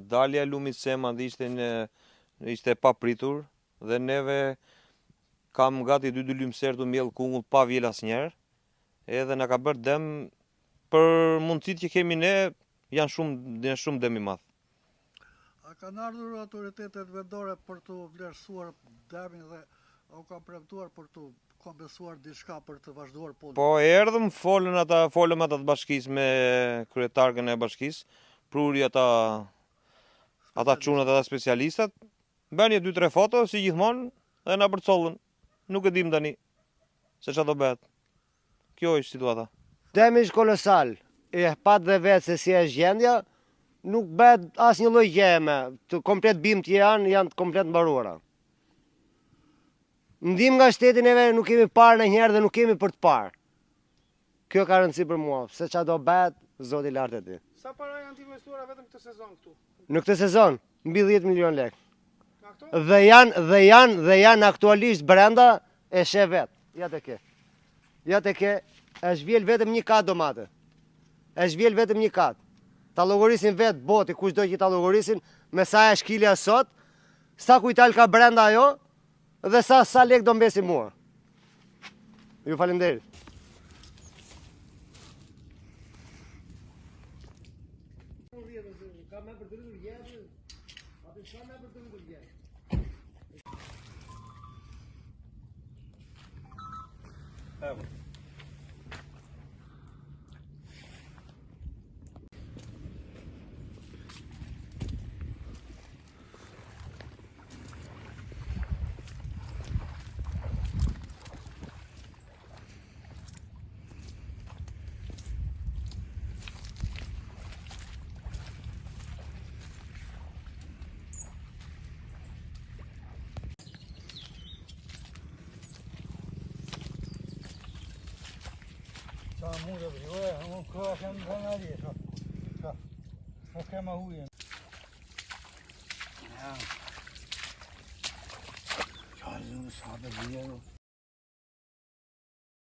Dalja e lumit Semand ishte papritur dhe neve kam gati 2 lymser të mjell kungull pa vjel asnjëherë, edhe na ka bërë dëm për mundësitë që kemi ne, janë shumë dëm i madh. A kanë ardhur autoritetet vendore për të vlerësuar dëmin dhe u kanë premtuar për të kompensuar diçka për të vazhduar punën? Po erdhëm, folëm ata të bashkisë me kryetarën e bashkisë, pruri ata çunat, ata specialistat, bënë 2-3 foto si gjithmonë dhe na përcollën. Nuk e dim tani se çfarë do bëhet. Kjo është situata. Demi është kolosal. E pat dhe vetë se si është gjendja, nuk bëhet asnjë lloj gjeme. Të komplet bimt që janë komplet mbaruara. Ndim nga shteti neve nuk kemi parë ndonjëherë dhe nuk kemi për të parë. Kjo ka rëndësi për mua, se çfarë do bëhet, Zoti lart e di. Sa para janë të investuara vetëm këtë sezon këtu? Në këtë sezon mbi 10 milion lekë. Dhe janë aktualisht brenda e sheh vet. Ja te ke, është vjel vetëm një kat domate. Është vjel vetëm një kat. Ta llogarisin vet boti, kushdo që ta llogarisin, me sa është kilja sot, sa kujtal ka brenda ajo dhe sa lek do mbesi mua. Ju faleminderit. Sa mund të bëjë, unë kem banali, po kem ujin. Ja. Ja, ju sa të bëjë.